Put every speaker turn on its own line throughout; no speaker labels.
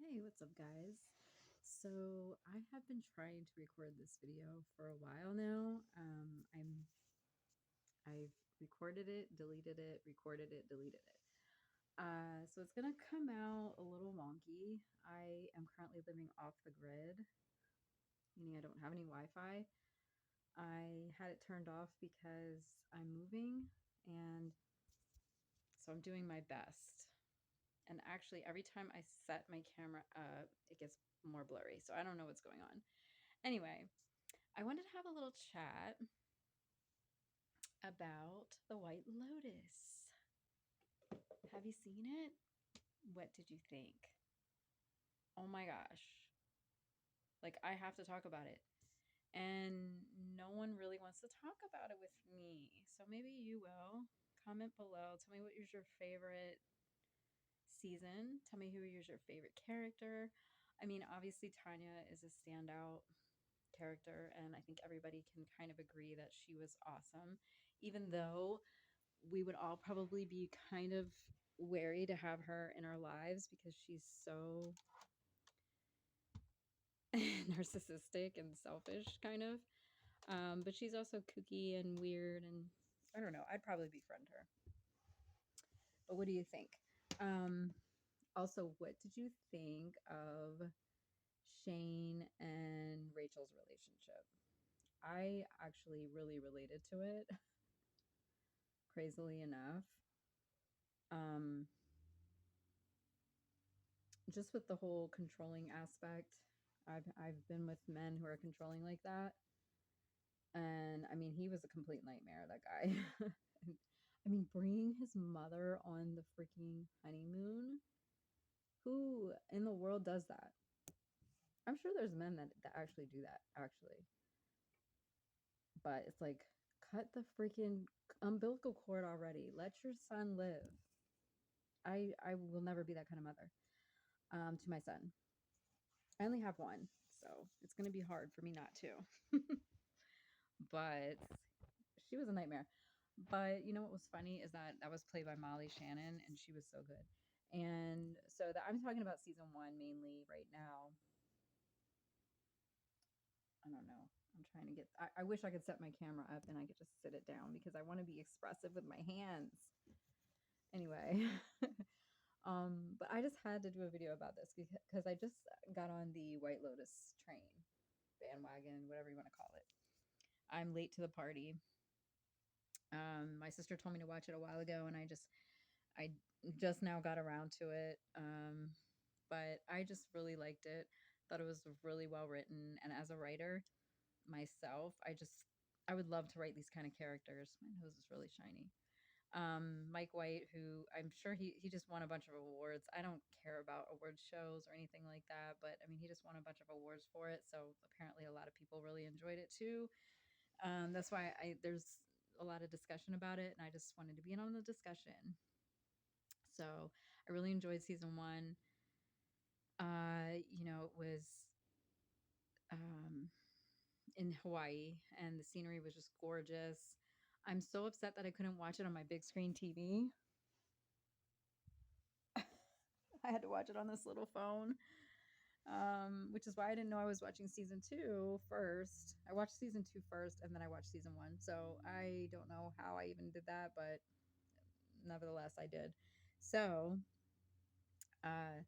Hey, what's up, guys? So I have been trying to record this video for a while now. I've recorded it, deleted it, recorded it, deleted it. So it's gonna come out a little wonky. I am currently living off the grid, meaning I don't have any Wi-Fi. I had it turned off because I'm moving, and so I'm doing my best. And actually, every time I set my camera up, it gets more blurry. So I don't know what's going on. Anyway, I wanted to have a little chat about the White Lotus. Have you seen it? What did you think? Oh my gosh. Like, I have to talk about it. And no one really wants to talk about it with me. So maybe you will. Comment below. Tell me what is your favorite season. Tell me who is your favorite character. I mean, obviously, Tanya is a standout character, and I think everybody can kind of agree that she was awesome, even though we would all probably be kind of wary to have her in our lives because she's so narcissistic and selfish, kind of. But she's also kooky and weird, and I don't know. I'd probably befriend her. But what do you think? Um, Also, what did you think of Shane and Rachel's relationship? I actually really related to it, crazily enough. Um, just with the whole controlling aspect. I've been with men who are controlling like that. And I mean, he was a complete nightmare, that guy. I mean, bringing his mother on the freaking honeymoon. Who in the world does that? I'm sure there's men that actually do that, actually. But it's like, cut the freaking umbilical cord already. Let your son live. I will never be that kind of mother to my son. I only have one, so it's going to be hard for me not to. But she was a nightmare. But you know what was funny is that was played by Molly Shannon, and she was so good. And so that I'm talking about season one mainly right now. I don't know. I'm trying to get. I wish I could set my camera up and I could just sit it down because I want to be expressive with my hands. Anyway, but I just had to do a video about this because I just got on the White Lotus train, bandwagon, whatever you want to call it. I'm late to the party. My sister told me to watch it a while ago, and I just now got around to it. But I just really liked it. Thought it was really well written, and as a writer myself, I would love to write these kind of characters. My nose is really shiny. Mike White, who I'm sure he just won a bunch of awards. I don't care about award shows or anything like that, but I mean, he just won a bunch of awards for it. So apparently, a lot of people really enjoyed it too. That's why there's a lot of discussion about it, and I just wanted to be in on the discussion. So I really enjoyed season one. It was um, in Hawaii, and the scenery was just gorgeous. I'm so upset that I couldn't watch it on my big screen TV. I had to watch it on this little phone, which is why I didn't know I was watching season two first. I watched season two first, and then I watched season one. So I don't know how I even did that, but nevertheless, I did. So, uh,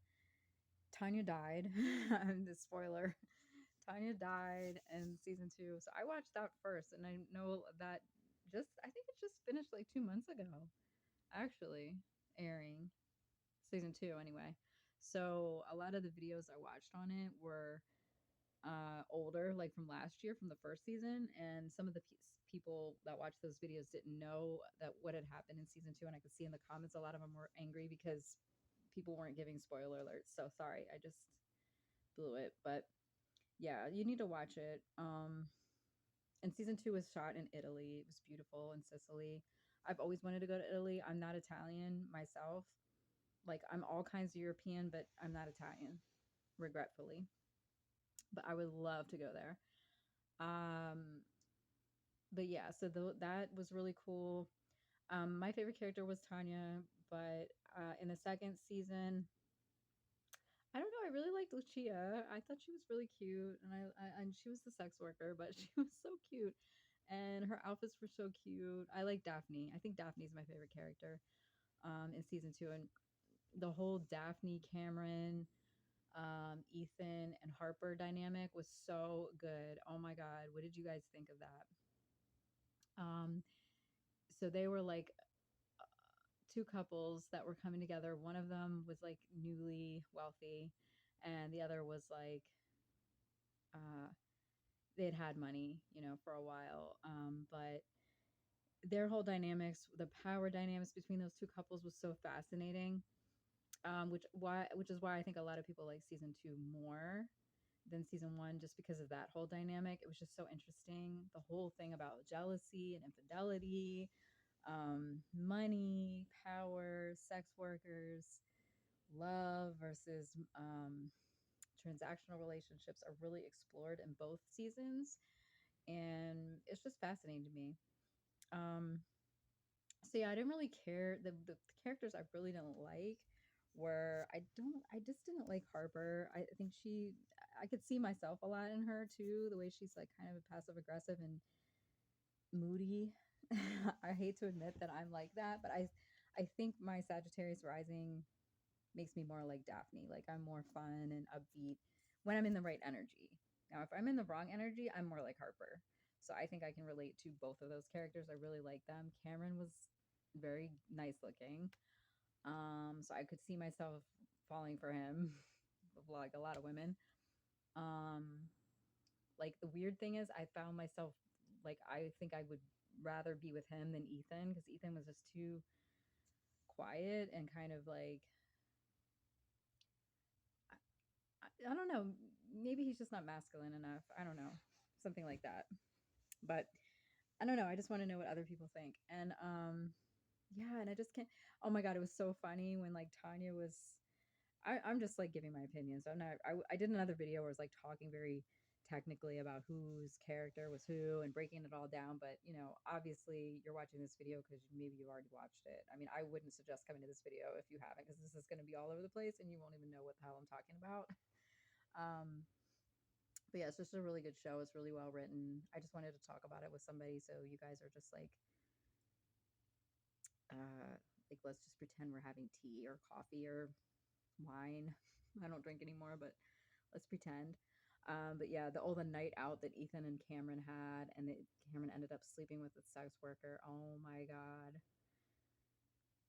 Tanya died. The spoiler. Tanya died in season two. So I watched that first, and I know that I think it just finished like 2 months ago, actually, airing season two anyway. So a lot of the videos I watched on it were older, like from last year, from the first season, and some of the people that watched those videos didn't know that what had happened in season two, and I could see in the comments a lot of them were angry because people weren't giving spoiler alerts. So sorry, I just blew it, but yeah, you need to watch it. And season two was shot in Italy. It was beautiful in Sicily. I've always wanted to go to Italy. I'm not Italian myself. Like, I'm all kinds of European, but I'm not Italian, regretfully. But I would love to go there. Um, but yeah, so that was really cool. My favorite character was Tanya, but in the second season, I don't know. I really liked Lucia. I thought she was really cute, and and she was the sex worker, but she was so cute, and her outfits were so cute. I like Daphne. I think Daphne's my favorite character in season two, and the whole Daphne, Cameron, Ethan, and Harper dynamic was so good. Oh my god, what did you guys think of that? Um, so they were like two couples that were coming together. One of them was like newly wealthy, and the other was like uh, they'd had money, you know, for a while. But their whole dynamics, the power dynamics between those two couples was so fascinating. Which is why I think a lot of people like season two more than season one, just because of that whole dynamic. It was just so interesting. The whole thing about jealousy and infidelity, money, power, sex workers, love versus transactional relationships are really explored in both seasons, and it's just fascinating to me. Um, so yeah, I didn't really care. The characters I really didn't like were I just didn't like Harper. I think I could see myself a lot in her too. The way she's like kind of passive aggressive and moody. I hate to admit that I'm like that, but I think my Sagittarius rising makes me more like Daphne. Like I'm more fun and upbeat when I'm in the right energy. Now, if I'm in the wrong energy, I'm more like Harper. So I think I can relate to both of those characters. I really like them. Cameron was very nice looking. So I could see myself falling for him, like a lot of women. Um, like the weird thing is, I found myself like I think I would rather be with him than Ethan because Ethan was just too quiet and kind of like I don't know. Maybe he's just not masculine enough. I don't know. Something like that. But I don't know. I just want to know what other people think. And yeah, and I just can't. Oh my god, it was so funny when like Tanya was. I'm just like giving my opinion. So I'm not. I did another video where I was like talking very technically about whose character was who and breaking it all down. But you know, obviously you're watching this video because maybe you've already watched it. I mean, I wouldn't suggest coming to this video if you haven't, because this is going to be all over the place and you won't even know what the hell I'm talking about. Um, but yeah, it's just a really good show. It's really well written. I just wanted to talk about it with somebody, so you guys are just like let's just pretend we're having tea or coffee or wine. I don't drink anymore, but let's pretend. But yeah, the night out that Ethan and Cameron had, and that Cameron ended up sleeping with the sex worker. Oh my god,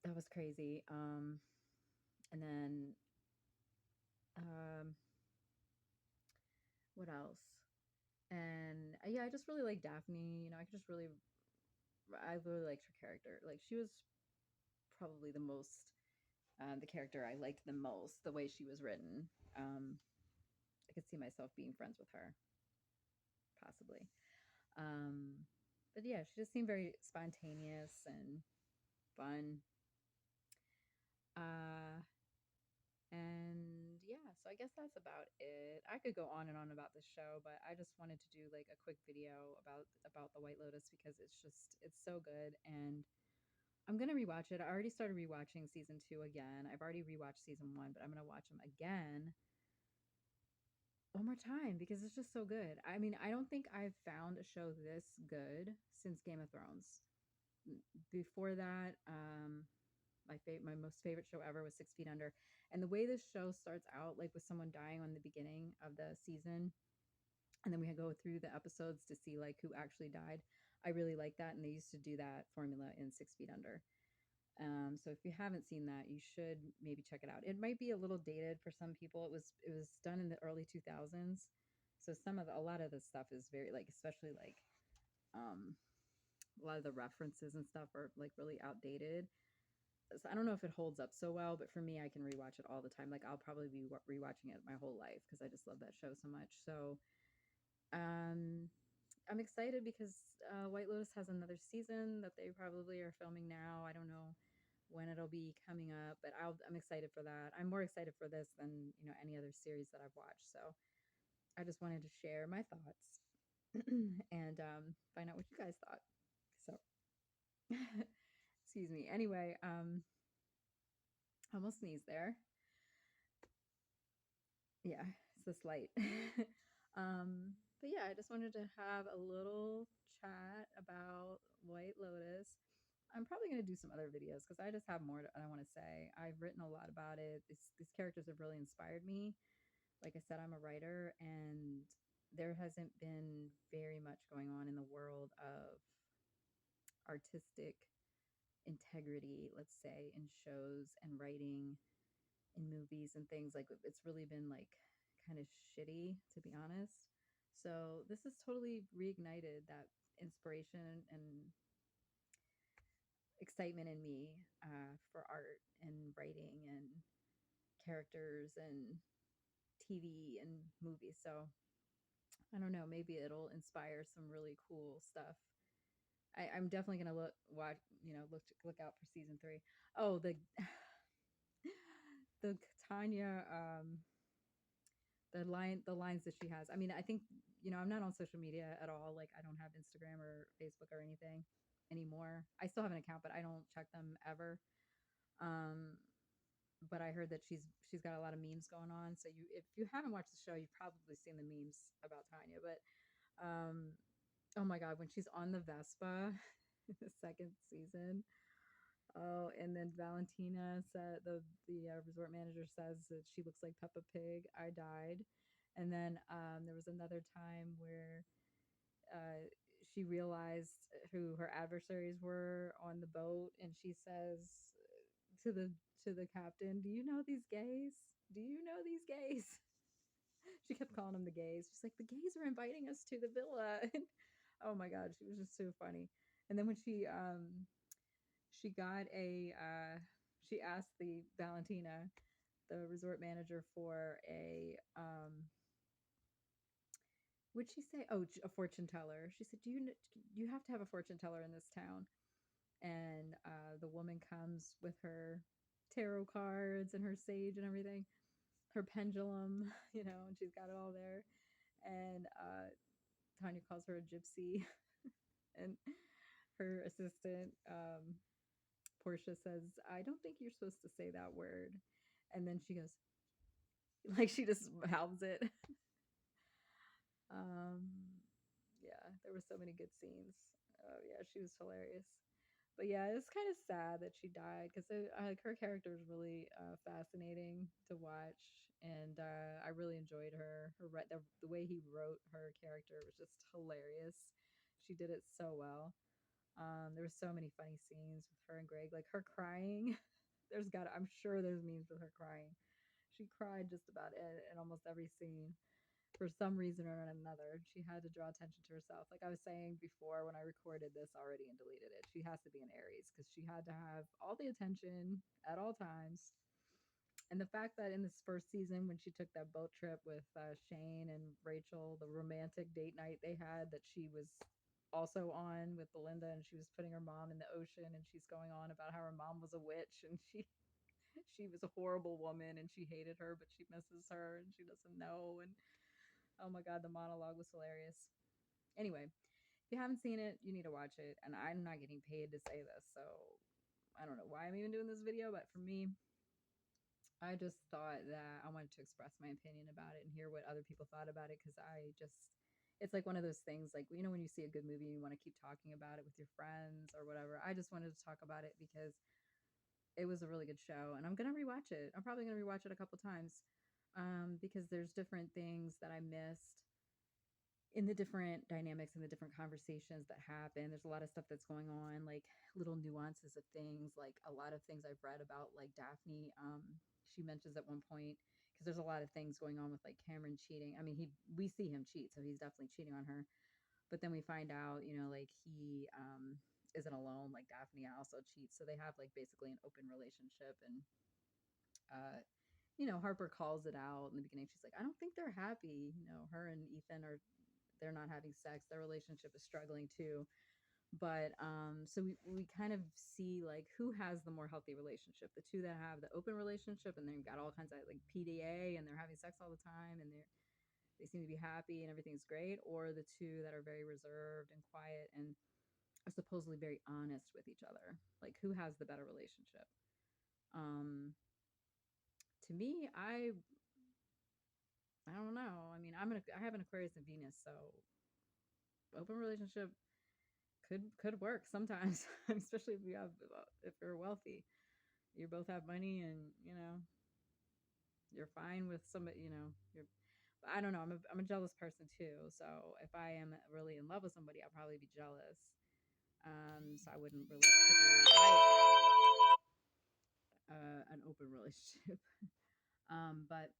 that was crazy. And then um, what else? And yeah, I just really like Daphne. You know, I really liked her character. Like she was probably the character I liked the most, the way she was written. Um, I could see myself being friends with her, possibly. Um, but yeah, she just seemed very spontaneous and fun. Uh, and yeah, so I guess that's about it. I could go on and on about this show, but I just wanted to do like a quick video about the White Lotus because it's so good, and I'm gonna rewatch it. I already started rewatching season two again. I've already rewatched season one, but I'm gonna watch them again one more time because it's just so good. I mean, I don't think I've found a show this good since Game of Thrones. Before that, my most favorite show ever was Six Feet Under, and the way this show starts out, like with someone dying on the beginning of the season, and then we go through the episodes to see like who actually died. I really like that, and they used to do that formula in Six Feet Under. So if you haven't seen that, you should maybe check it out. It might be a little dated for some people. It was done in the early 2000s, so a lot of the stuff is very like, especially like um, a lot of the references and stuff are like really outdated. So I don't know if it holds up so well, but for me, I can rewatch it all the time. Like I'll probably be rewatching it my whole life because I just love that show so much. So um, I'm excited because White Lotus has another season that they probably are filming now. I don't know when it'll be coming up, but I'm excited for that. I'm more excited for this than any other series that I've watched. So I just wanted to share my thoughts and find out what you guys thought. So excuse me. Anyway, I almost sneezed there. Yeah, it's this light. But yeah, I just wanted to have a little chat about White Lotus. I'm probably going to do some other videos because I just have more I want to say. I've written a lot about it. These characters have really inspired me. Like I said, I'm a writer, and there hasn't been very much going on in the world of artistic integrity, let's say, in shows and writing, in movies and things. Like it's really been like kind of shitty, to be honest. So this has totally reignited that inspiration and excitement in me for art and writing and characters and TV and movies. So I don't know, maybe it'll inspire some really cool stuff. I'm definitely gonna watch, look out for season 3. Oh, the Tanya, the lines that she has. I mean, I think, I'm not on social media at all. Like I don't have Instagram or Facebook or anything anymore. I still have an account, but I don't check them ever. Um, but I heard that she's got a lot of memes going on. So if you haven't watched the show, you've probably seen the memes about Tanya. But oh my god, when she's on the Vespa, the second season. Oh, and then Valentina said the resort manager says that she looks like Peppa Pig. I died. And then there was another time where uh, she realized who her adversaries were on the boat, and she says to the captain, "Do you know these gays? Do you know these gays?" She kept calling them the gays. She's like, "The gays are inviting us to the villa." And, oh my god, she was just so funny. And then when she got she asked the Valentina, the resort manager, for a what'd she say? Oh, a fortune teller. She said, "Do you have to have a fortune teller in this town?" And the woman comes with her tarot cards and her sage and everything, her pendulum, and she's got it all there. And Tanya calls her a gypsy, and her assistant, Portia, says, "I don't think you're supposed to say that word." And then she goes, like, she just mouths it. um, yeah, there were so many good scenes. Oh yeah, she was hilarious. But yeah, it's kind of sad that she died because like her character is really fascinating to watch, and I really enjoyed her. The way he wrote her character was just hilarious. She did it so well. There were so many funny scenes with her and Greg, like her crying. I'm sure there's memes with her crying. She cried just about in almost every scene for some reason or another. She had to draw attention to herself. Like I was saying before when I recorded this already and deleted it, she has to be an Aries because she had to have all the attention at all times. And the fact that in this first season, when she took that boat trip with Shane and Rachel, the romantic date night they had, that she was also on with Belinda, and she was putting her mom in the ocean, and she's going on about how her mom was a witch, and she was a horrible woman, and she hated her, but she misses her, and she doesn't know. And oh my god, the monologue was hilarious. Anyway, if you haven't seen it, you need to watch it. And I'm not getting paid to say this, so I don't know why I'm even doing this video, but for me, I just thought that I wanted to express my opinion about it and hear what other people thought about it, because it's like one of those things, like, when you see a good movie, you want to keep talking about it with your friends or whatever. I just wanted to talk about it because it was a really good show, and I'm going to rewatch it. I'm probably going to rewatch it a couple times because there's different things that I missed in the different dynamics and the different conversations that happen. There's a lot of stuff that's going on, like little nuances of things, like a lot of things I've read about, like Daphne. She mentions at one point, because there's a lot of things going on with like Cameron cheating. I mean, we see him cheat, so he's definitely cheating on her. But then we find out, like he isn't alone. Like Daphne also cheats, so they have like basically an open relationship. And uh, Harper calls it out in the beginning. She's like, "I don't think they're happy. Her and Ethan they're not having sex. Their relationship is struggling too." But so we kind of see like who has the more healthy relationship, the two that have the open relationship and they've got all kinds of like PDA and they're having sex all the time and they seem to be happy and everything's great, or the two that are very reserved and quiet and are supposedly very honest with each other. Like who has the better relationship? um to me, I don't know. I mean, I have an Aquarius and Venus, so open relationship could work sometimes, especially if you have if you're wealthy. You both have money, and you're fine with somebody. You're. I don't know. I'm a jealous person too. So if I am really in love with somebody, I'll probably be jealous. So I wouldn't really particularly like an open relationship. But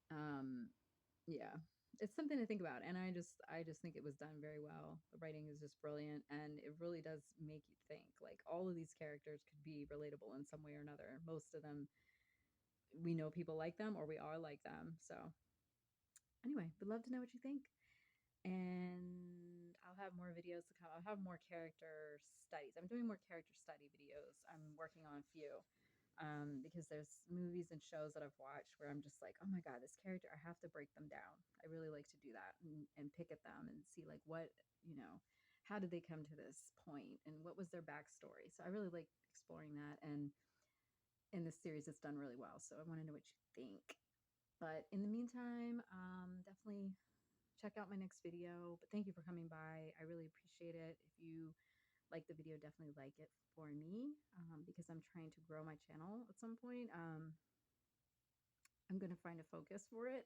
um, yeah, it's something to think about, and I just think it was done very well. The writing is just brilliant, and it really does make you think. Like all of these characters could be relatable in some way or another. Most of them, we know people like them, or we are like them. So anyway, would love to know what you think. And I'll have more videos to come. I'll have more character studies. I'm doing more character study videos. I'm working on a few because there's movies and shows that I've watched where I'm just like, oh my God, this character, I have to break them down. I really like to do that and pick at them and see like how did they come to this point and what was their backstory. So I really like exploring that. And in this series, it's done really well. So I want to know what you think. But in the meantime, definitely check out my next video. But thank you for coming by. I really appreciate it. If you like the video, definitely like it for me because I'm trying to grow my channel at some point. I'm going to find a focus for it.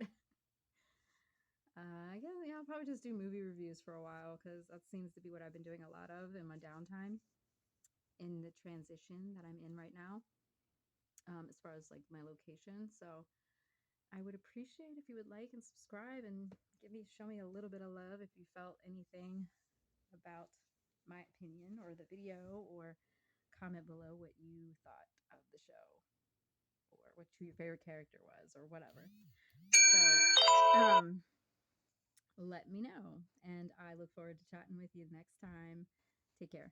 I guess, yeah, I'll probably just do movie reviews for a while because that seems to be what I've been doing a lot of in my downtime in the transition that I'm in right now, as far as like my location. So I would appreciate if you would like and subscribe and show me a little bit of love if you felt anything about my opinion or the video, or comment below what you thought of the show or what your favorite character was or whatever. So let me know, and I look forward to chatting with you next time. Take care.